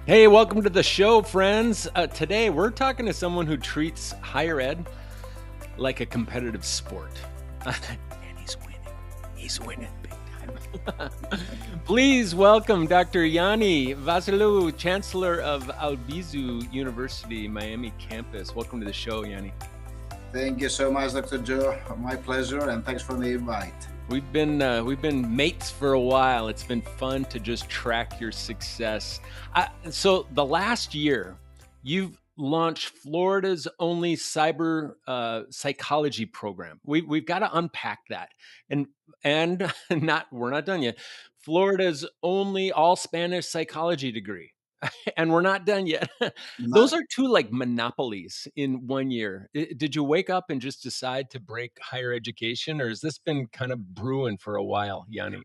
Hey, welcome to the show, friends. Today, we're talking to someone who treats higher ed like a competitive sport. And he's winning. He's winning big time. Please welcome Dr. Yanni Vasilou, Chancellor of Albizu University, Miami campus. Welcome to the show, Yanni. Thank you so much, Dr. Joe. My pleasure, and thanks for the invite. We've been mates for a while. It's been fun to just track your success. So the last year, you've launched Florida's only cyber psychology program. We've got to unpack that, and not we're not done yet. Florida's only all Spanish psychology degree. And we're not done yet. Those Not, are 2, like, monopolies in 1 year. Did you wake up and just decide to break higher education, or has this been kind of brewing for a while, Yanni?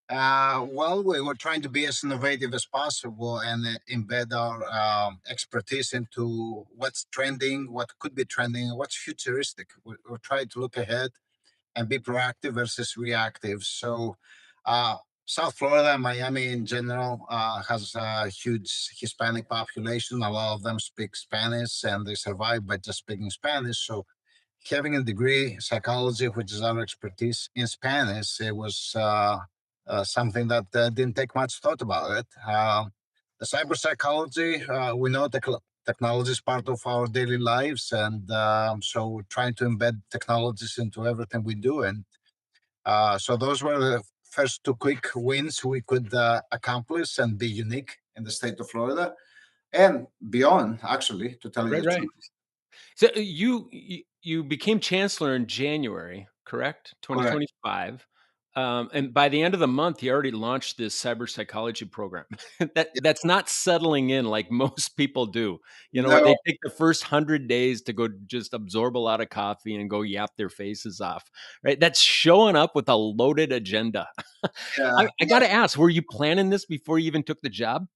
well, we were trying to be as innovative as possible and embed our expertise into what's trending, what could be trending, and what's futuristic. We're trying to look ahead and be proactive versus reactive. So, uh, South Florida and Miami in general has a huge Hispanic population. A lot of them speak Spanish and they survive by just speaking Spanish. So, having a degree psychology, which is our expertise in Spanish, it was something that didn't take much thought about it. The cyber psychology, we know technology is part of our daily lives, and so we're trying to embed technologies into everything we do. And so those were the first two quick wins we could accomplish and be unique in the state of Florida and beyond, actually, to tell you Right, the right. truth. So, you became chancellor in January, correct? Correct. 2025. And by the end of the month, you already launched this cyber psychology program. That's not settling in like most people do. You know what? No, They take the first 100 days to go just absorb a lot of coffee and go yap their faces off, right? That's showing up with a loaded agenda. yeah. I gotta ask, were you planning this before you even took the job?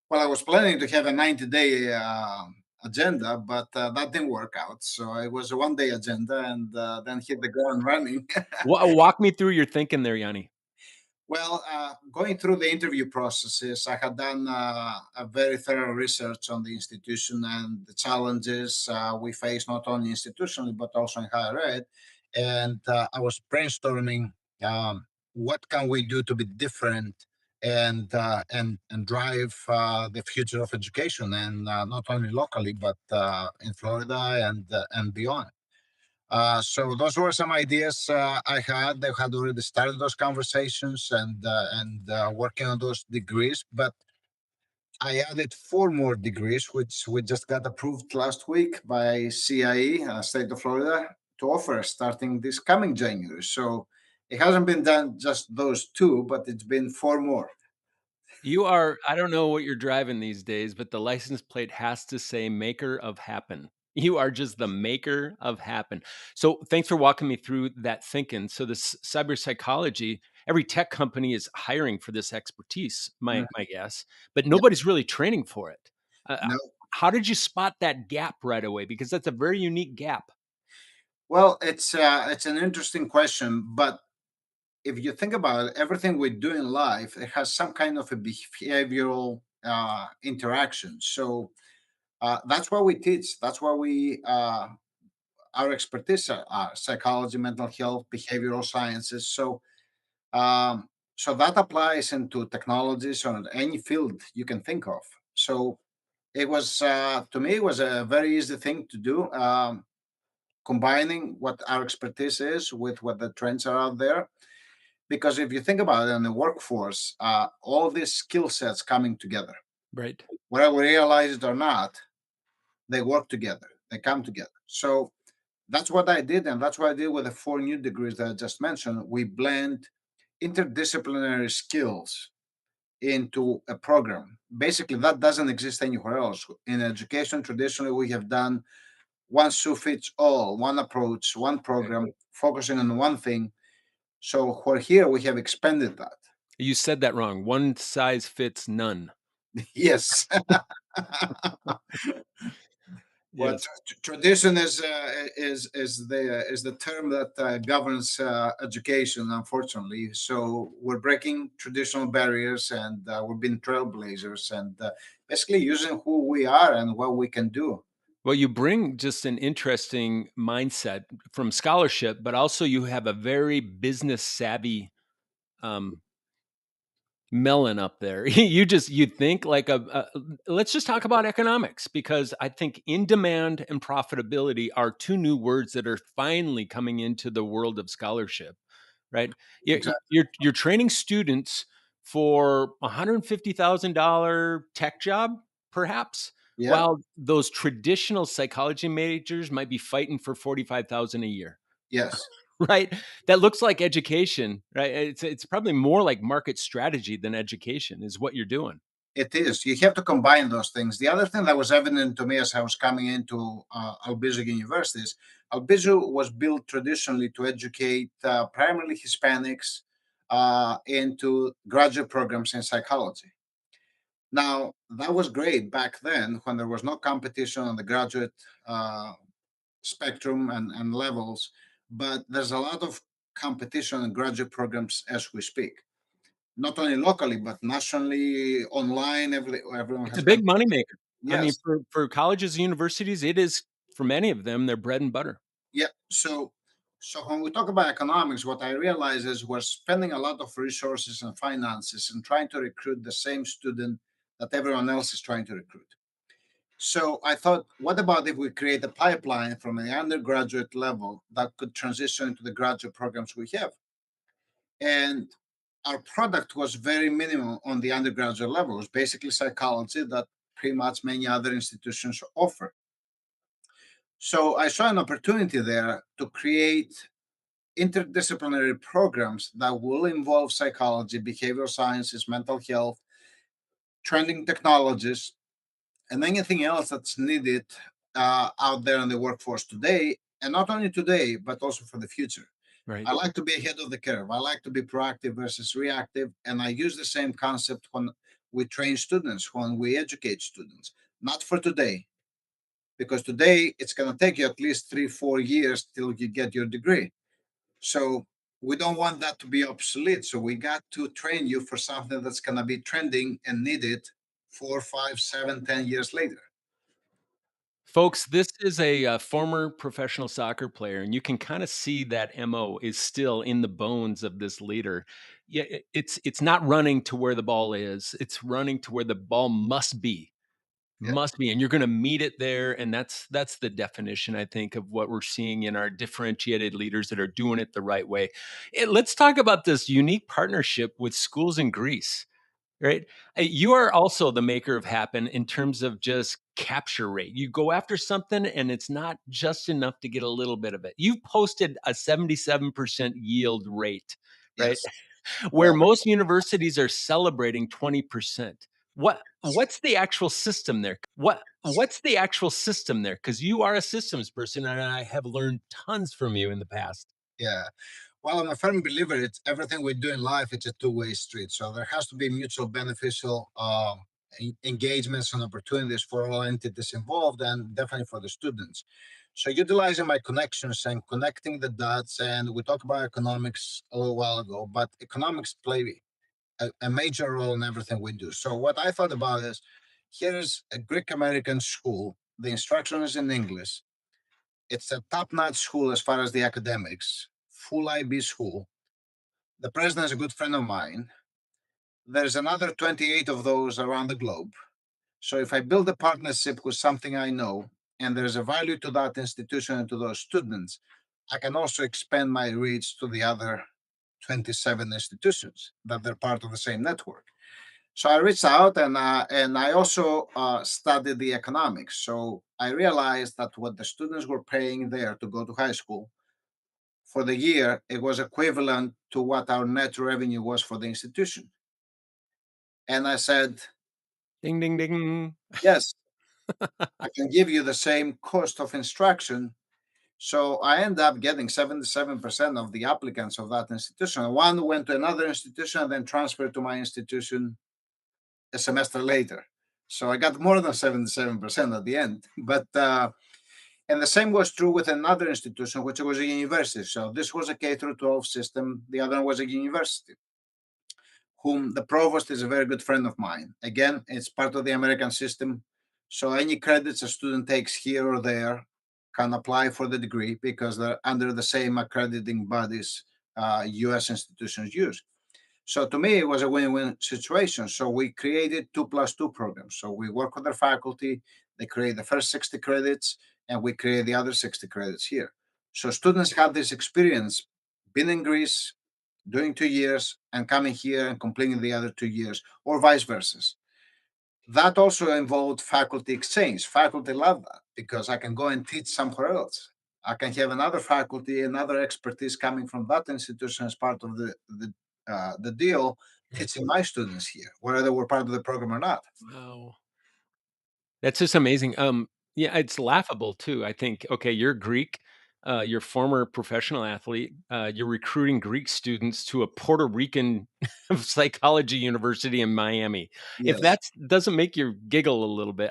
Well, I was planning to have a 90-day agenda, but that didn't work out. So it was a one-day agenda and then hit the ground running. Walk me through your thinking there, Yanni. Well, going through the interview processes, I had done a very thorough research on the institution and the challenges we face not only institutionally but also in higher ed. And I was brainstorming what can we do to be different and drive the future of education, and not only locally but in Florida and beyond. So those were some ideas I had. They had already started those conversations and working on those degrees. But I added four more degrees, which we just got approved last week by CIE, State of Florida, to offer starting this coming January. So it hasn't been done just those two, but it's been four more. I don't know what you're driving these days, but the license plate has to say maker of happen. You are just the maker of happen. So thanks for walking me through that thinking. So this cyber psychology, every tech company is hiring for this expertise, Mm, my guess, but yeah. nobody's really training for it. No. How did you spot that gap right away? Because that's a very unique gap. Well, it's an interesting question, but if you think about it, everything we do in life, it has some kind of a behavioral interaction. So that's what we teach. That's what we our expertise are psychology, mental health, behavioral sciences. So that applies into technologies or any field you can think of. So it was to me it was a very easy thing to do, combining what our expertise is with what the trends are out there. Because if you think about it in the workforce, all these skill sets coming together, Right. whether we realize it or not, they work together, they come together. So that's what I did, and that's what I did with the four new degrees that I just mentioned. We blend interdisciplinary skills into a program. Basically, that doesn't exist anywhere else. In education, traditionally, we have done one shoe fits all, one approach, one program, focusing on one thing. So, for here, we have expanded that. You said that wrong. One size fits none. Yes. Well, Yes. tradition is the term that governs education, unfortunately. So we're breaking traditional barriers, and we're being trailblazers, and basically using who we are and what we can do. Well, you bring just an interesting mindset from scholarship, but also you have a very business savvy um, melon up there. You think like let's just talk about economics because I think in demand and profitability are two new words that are finally coming into the world of scholarship, right? Exactly. You're training students for $150,000 tech job, perhaps, Yeah. while those traditional psychology majors might be fighting for 45,000 a year. Yes. Right? That looks like education, right? It's probably more like market strategy than education is what you're doing. It is. You have to combine those things. The other thing that was evident to me as I was coming into Albizu universities, Albizu was built traditionally to educate primarily Hispanics into graduate programs in psychology. Now, that was great back then when there was no competition on the graduate uh, spectrum and levels, but there's a lot of competition in graduate programs as we speak, not only locally, but nationally, online. Everyone It's a has big competition. moneymaker. I mean, Yes. for colleges and universities, it is for many of them their bread and butter. Yeah. So when we talk about economics, what I realize is we're spending a lot of resources and finances and trying to recruit the same student that everyone else is trying to recruit. So I thought, what about if we create a pipeline from the undergraduate level that could transition into the graduate programs we have? And our product was very minimal on the undergraduate level. It was basically psychology that pretty much many other institutions offer. So I saw an opportunity there to create interdisciplinary programs that will involve psychology, behavioral sciences, mental health, trending technologies, and anything else that's needed out there in the workforce today, and not only today, but also for the future. Right. I like to be ahead of the curve. I like to be proactive versus reactive, and I use the same concept when we train students, when we educate students. Not for today, because today it's going to take you at least 3 4 years till you get your degree. So we don't want that to be obsolete. So we got to train you for something that's going to be trending and needed 4 5 7 10 years later. Folks, this is a, former professional soccer player, and you can kinda see that MO is still in the bones of this leader. Yeah, it's not running to where the ball is, it's running to where the ball Yeah. must be, and you're gonna meet it there, and that's the definition, I think, of what we're seeing in our differentiated leaders that are doing it the right way. Let's talk about this unique partnership with schools in Greece. Right? You are also the maker of happen in terms of just capture rate. You go after something and it's not just enough to get a little bit of it. You posted a 77% yield rate, right? Yes. Where Yeah. most universities are celebrating 20%. What's the actual system there? What's the actual system there? Because you are a systems person and I have learned tons from you in the past. Yeah. Well, I'm a firm believer. It's everything we do in life. It's a two-way street. So there has to be mutual beneficial engagements and opportunities for all entities involved, and definitely for the students. So utilizing my connections and connecting the dots, and we talked about economics a little while ago, but economics play a major role in everything we do. So what I thought about is, here's a Greek American school. The instruction is in English. It's a top-notch school as far as the academics, full IB school. The president is a good friend of mine. There's another 28 of those around the globe. So if I build a partnership with something I know, and there's a value to that institution and to those students, I can also expand my reach to the other 27 institutions that they're part of the same network. So I reached out, and I also studied the economics. So I realized that what the students were paying there to go to high school for the year, it was equivalent to what our net revenue was for the institution. And I said, Ding ding ding. yes, I can give you the same cost of instruction. So I end up getting 77% of the applicants of that institution. One went to another institution and then transferred to my institution a semester later. So I got more than 77% at the end. But and the same was true with another institution, which was a university. So this was a K through 12 system. The other one was a university, whom the provost is a very good friend of mine. Again, it's part of the American system. So any credits a student takes here or there can apply for the degree because they're under the same accrediting bodies US institutions use. So to me, it was a win-win situation. So we created 2+2 programs. So we work with their faculty, they create the first 60 credits, and we create the other 60 credits here. So students have this experience, been in Greece, doing 2 years, and coming here and completing the other 2 years, or vice versa. That also involved faculty exchange. Faculty love that because I can go and teach somewhere else. I can have another faculty, another expertise coming from that institution as part of the deal, teaching my students here, whether they were part of the program or not. Wow. That's just amazing. Yeah, it's laughable too. I think, okay, you're Greek, you're former professional athlete, you're recruiting Greek students to a Puerto Rican psychology university in Miami. If Yes, that doesn't make you giggle a little bit,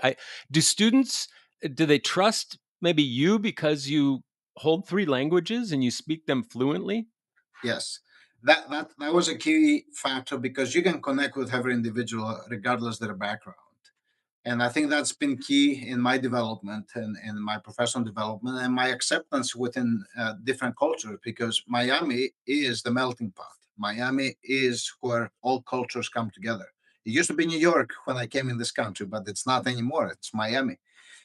do students do they trust maybe you because you hold three languages and you speak them fluently? yes. That was a key factor because you can connect with every individual regardless of their background. And I think that's been key in my development and in my professional development and my acceptance within different cultures because Miami is the melting pot. Miami is where all cultures come together. It used to be New York when I came in this country, but it's not anymore. It's Miami.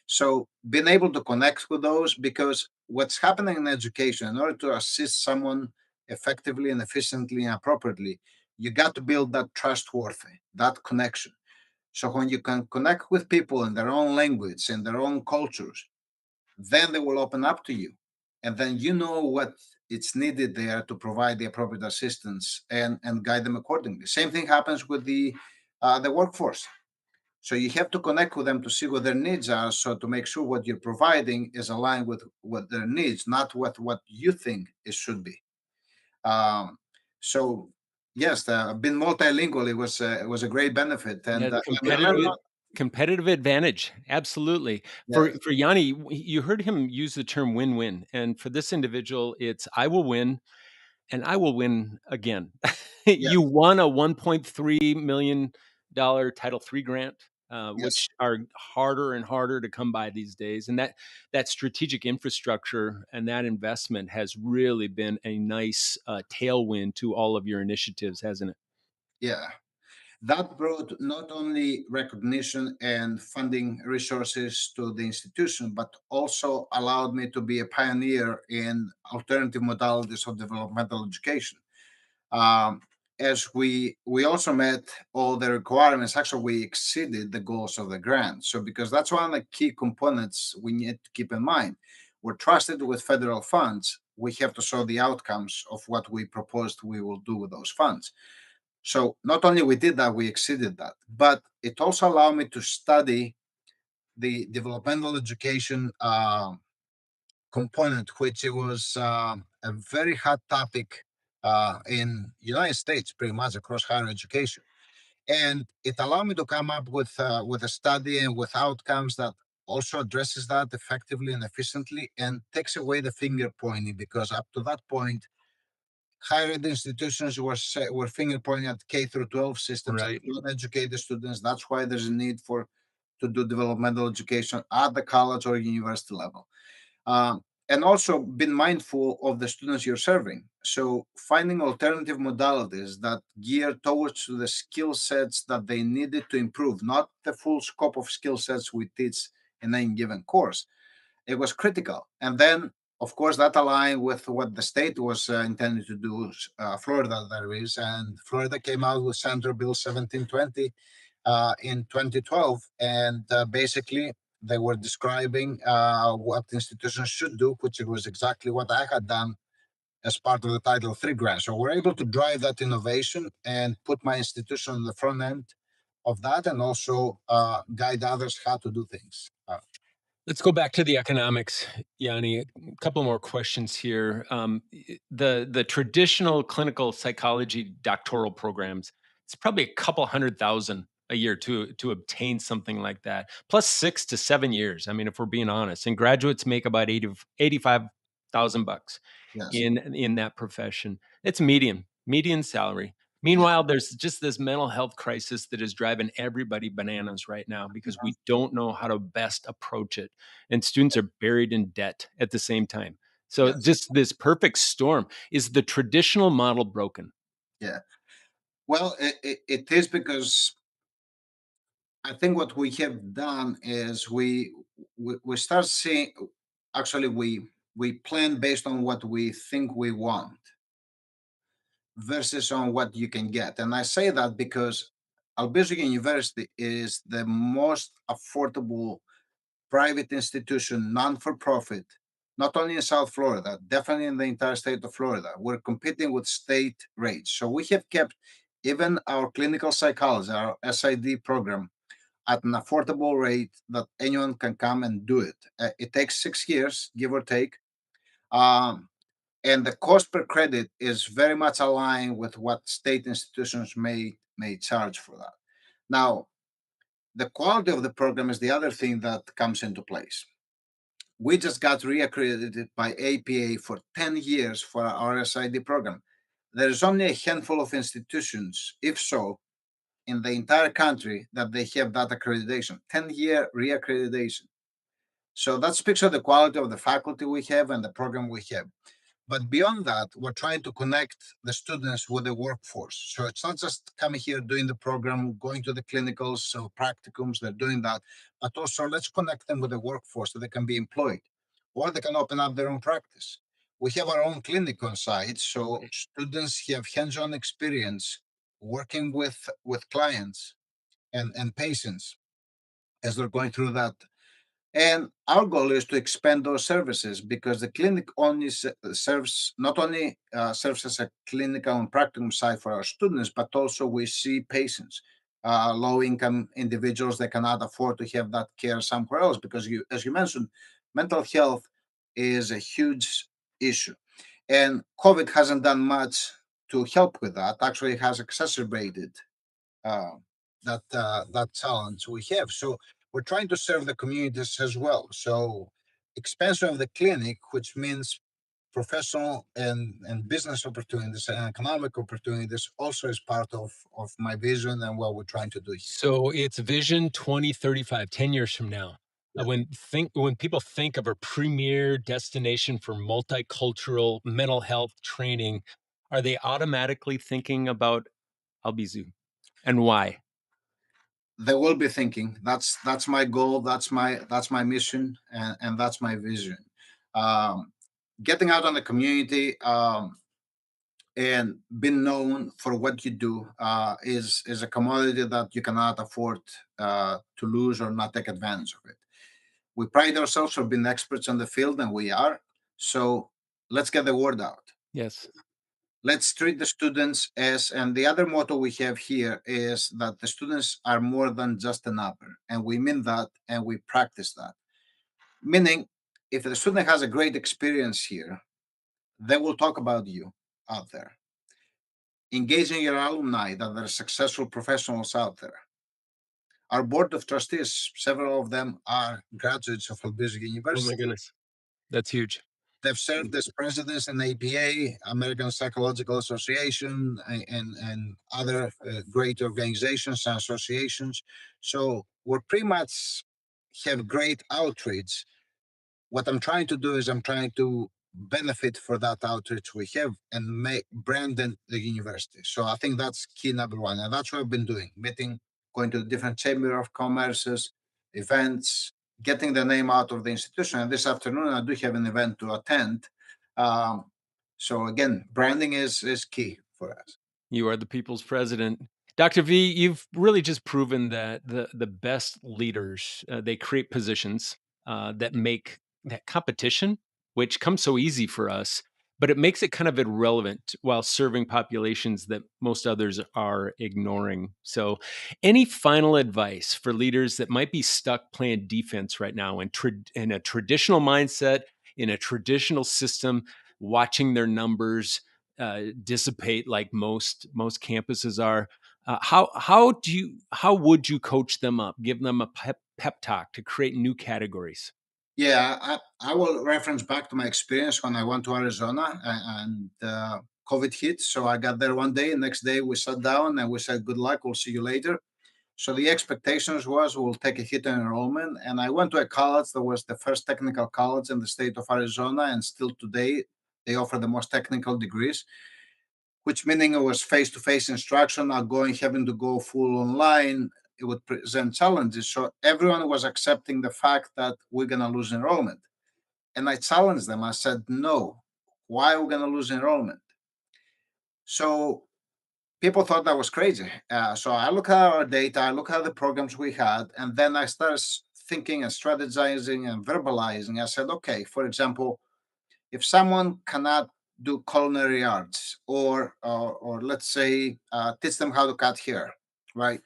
So being able to connect with those because what's happening in education, in order to assist someone effectively and efficiently and appropriately, you got to build that trustworthy, that connection. So when you can connect with people in their own language and their own cultures, then they will open up to you. And then you know what it's needed there to provide the appropriate assistance and guide them accordingly. Same thing happens with the workforce. So you have to connect with them to see what their needs are, so to make sure what you're providing is aligned with what their needs, not what you think it should be. Um, so yes, being multilingual it was a great benefit, Yeah, and the I learned a lot. competitive advantage, absolutely. Yes, For Yanni, you heard him use the term win-win, and for this individual, it's I will win and I will win again. You yes, won a $1.3 million Title III grant, yes, which are harder and harder to come by these days, and that strategic infrastructure and that investment has really been a nice, tailwind to all of your initiatives, hasn't it? yeah. That brought not only recognition and funding resources to the institution, but also allowed me to be a pioneer in alternative modalities of developmental education. Um, as we also met all the requirements, actually we exceeded the goals of the grant. So because that's one of the key components we need to keep in mind. We're trusted with federal funds. We have to show the outcomes of what we proposed we will do with those funds. So not only we did that, we exceeded that, but it also allowed me to study the developmental education component, which it was a very hot topic in United States, pretty much across higher education, and it allowed me to come up with a study and with outcomes that also addresses that effectively and efficiently and takes away the finger pointing because up to that point higher ed institutions were finger pointing at K through 12 systems and Right. don't educate the students. That's why there's a need for to do developmental education at the college or university level. And also being mindful of the students you're serving. So finding alternative modalities that gear towards the skill sets that they needed to improve, not the full scope of skill sets we teach in any given course. It was critical. And then, of course, that aligned with what the state was intending to do, Florida, that is. And Florida came out with Senate Bill 1720 in 2012. And basically, they were describing what institutions should do, which was exactly what I had done as part of the Title III grant. So we're able to drive that innovation and put my institution on the front end of that and also guide others how to do things. Let's go back to the economics, Yanni. A couple more questions here. The traditional clinical psychology doctoral programs, it's probably a couple 100,000 a year to obtain something like that. Plus 6 to 7 years. I mean, if we're being honest, and graduates make about 85,000 bucks Yes. in that profession. It's median salary. Yeah. Meanwhile, there's just this mental health crisis that is driving everybody bananas right now because Mhm. we don't know how to best approach it. And students are buried in debt at the same time. So Yes. just this perfect storm. Is the traditional model broken? Yeah. Well, it is because I think what we have done is we start seeing, actually we plan based on what we think we want versus on what you can get. And I say that because Albizu University is the most affordable private institution, non for profit, not only in South Florida, definitely in the entire state of Florida. We're competing with state rates. So we have kept even our clinical psychology, our SID program, at an affordable rate that anyone can come and do it. It takes 6 years, give or take. Um, and the cost per credit is very much aligned with what state institutions may charge for that. Now, the quality of the program is the other thing that comes into place. We just got reaccredited by APA for 10 years for our SID program. There's only a handful of institutions, if so, in the entire country that they have that accreditation, 10-year reaccreditation. So that speaks of the quality of the faculty we have and the program we have. But beyond that, we're trying to connect the students with the workforce. So it's not just coming here doing the program, going to the clinicals, so practicums, they're doing that, but also let's connect them with the workforce so they can be employed or they can open up their own practice. We have our own clinic on site, so students have hands-on experience working with clients and patients as they're going through that. And our goal is to expand those services because the clinic only serves not only serves as a clinical and practical site for our students, but also we see patients, low income individuals that cannot afford to have that care somewhere else. Because you, as you mentioned, mental health is a huge issue, and COVID hasn't done much to help with that. Actually, it has exacerbated uh, that challenge we have. So we're trying to serve the communities as well. So expansion of the clinic, which means professional and business opportunities and economic opportunities, also is part of my vision and what we're trying to do here. So it's Vision 2035, 10 years from now. Yeah. When people think of a premier destination for multicultural mental health training, are they automatically thinking about Albizu? And why? They will be thinking that's my goal, that's my mission, and that's my vision. Um, Getting out on the community, and being known for what you do is a commodity that you cannot afford to lose or not take advantage of it. We pride ourselves for being experts in the field, and we are. So let's get the word out. Yes. Let's treat the students as, and the other motto we have here is that the students are more than just a number, and we mean that, and we practice that. Meaning, if the student has a great experience here, they will talk about you out there. Engaging your alumni that are successful professionals out there. Our board of trustees, several of them are graduates of Albizu Oh my University. goodness. That's huge. They've served as presidents in APA, American Psychological Association, and other great organizations and associations. So we're pretty much have great outreach. What I'm trying to do is I'm trying to benefit for that outreach we have and make branding the university. So I think that's key number one, and that's what I've been doing: meeting, going to the different chamber of commerces, events, getting the name out of the institution. And this afternoon I do have an event to attend. Um, so again, branding is key for us. You are the people's president. Dr. V, you've really just proven that the best leaders, they create positions that make that competition, which comes so easy for us, but it makes it kind of irrelevant while serving populations that most others are ignoring. So, any final advice for leaders that might be stuck playing defense right now in a traditional mindset, in a traditional system, watching their numbers dissipate like most campuses are? How would you coach them up? Give them a pep talk to create new categories. Yeah, I will reference back to my experience when I went to Arizona and COVID hit. So I got there one day, and next day we sat down and we said, "Good luck. We'll see you later." So the expectations was we'll take a hit in enrollment. And I went to a college that was the first technical college in the state of Arizona, and still today they offer the most technical degrees, which meaning it was face-to-face instruction, not going having to go full online. It would present challenges. So everyone was accepting the fact that we're gonna lose enrollment. And I challenged them. I said, no, why are we gonna lose enrollment? So people thought that was crazy. So I look at our data, I look at the programs we had, and then I started thinking and strategizing and verbalizing. I said, okay, for example, if someone cannot do culinary arts or let's say teach them how to cut hair, right?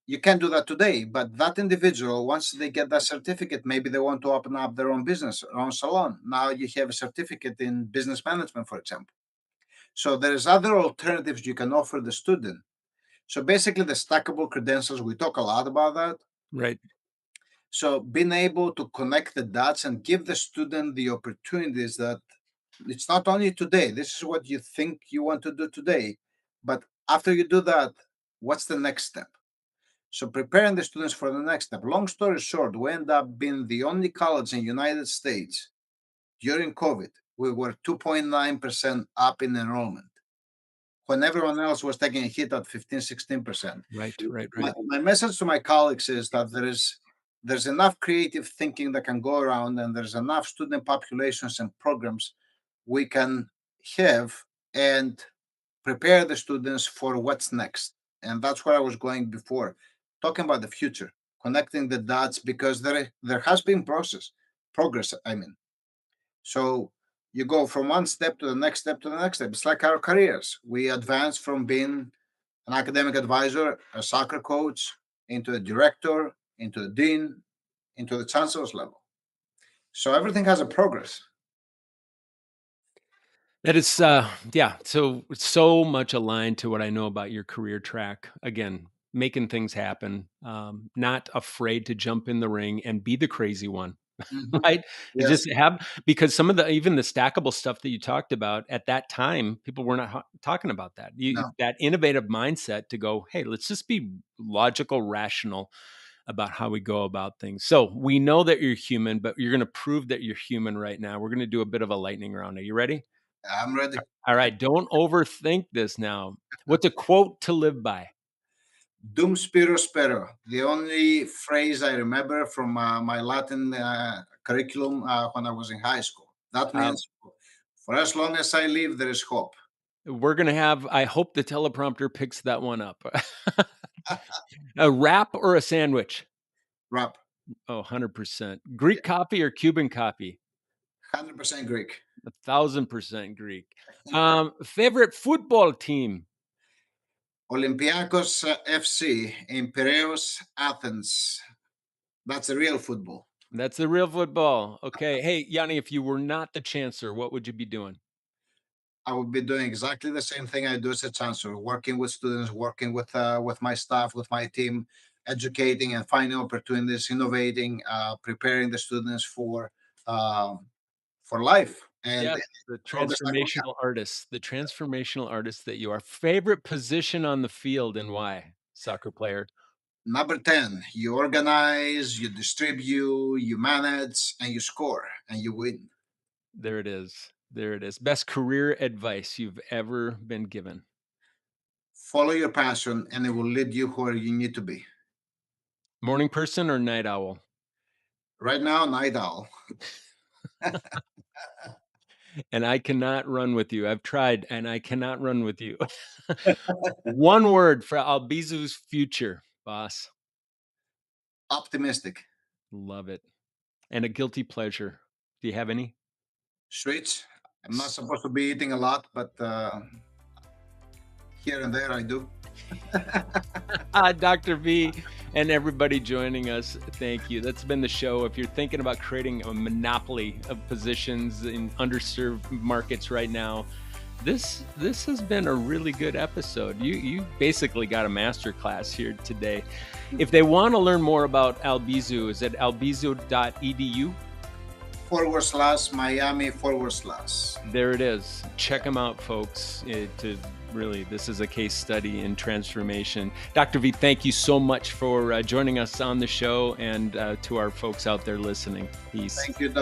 You can do that today, but that individual, once they get that certificate, maybe they want to open up their own business, their own salon. Now you have a certificate in business management, for example. So there's other alternatives you can offer the student. So basically, the stackable credentials, we talk a lot about that. Right. So being able to connect the dots and give the student the opportunities that it's not only today, this is what you think you want to do today, but after you do that, what's the next step? So preparing the students for the next step. Long story short, we end up being the only college in the United States during COVID. We were 2.9% up in enrollment when everyone else was taking a hit at 15, 16%. Right. Right. My, Right. my message to my colleagues is that there's enough creative thinking that can go around, and there's enough student populations and programs we can have and prepare the students for what's next. And that's where I was going before, talking about the future, connecting the dots, because there has been progress. I mean, so you go from one step to the next step to the next step. It's like our careers. We advance from being an academic advisor, a soccer coach, into a director, into a dean, into the chancellor's level. So everything has a progress. That is, yeah. So much aligned to what I know about your career track. Again, making things happen, not afraid to jump in the ring and be the crazy one, Mhm. right? And Yes. just have because some of the even the stackable stuff that you talked about at that time, people were not talking about that. No. That innovative mindset to go, hey, let's just be logical, rational about how we go about things. So we know that you're human, but you're going to prove that you're human right now. We're going to do a bit of a lightning round. Are you ready? I'm ready. All right, don't overthink this now. What's a quote to live by? Dum spiro spero. The only phrase I remember from my Latin curriculum when I was in high school. That Uh, means, for as long as I live, there is hope. we're going to have, I hope the teleprompter picks that one up. A wrap or a sandwich? Rap. Oh, 100%. Greek coffee or Cuban coffee? 100% Greek. 1,000% Greek. Favorite football team? Olympiacos FC in Piraeus, Athens. That's a real football. That's the real football. Okay. Hey, Yanni, if you were not the chancellor, what would you be doing? I would be doing exactly the same thing I do as a chancellor, working with students, working with my staff, with my team, educating and finding opportunities, innovating, preparing the students um, for life and Yes, the progress that we have. transformational artist that you are. Favorite position on the field and why? Soccer player. Number 10, you organize, you distribute, you manage, and you score, and you win. There it is. There it is. Best career advice you've ever been given. Follow your passion, and it will lead you where you need to be. Morning person or night owl? Right now, night owl. And I cannot run with you. I've tried and I cannot run with you. One word for Albizu's future, boss. Optimistic. Love it. And a guilty pleasure. Do you have any? Sweets. I'm not supposed to be eating a lot, but here and there I do. Dr. V and everybody joining us, thank you. That's been the show. If you're thinking about creating a monopoly of positions in underserved markets right now, This has been a really good episode. You basically got a master class here today. If they want to learn more about Albizu, is it albizu.edu? /Miami /. There it is. Check them out, folks. This is a case study in transformation. Dr. V, thank you so much for joining us on the show, and to our folks out there listening. Peace. Thank you, Dr.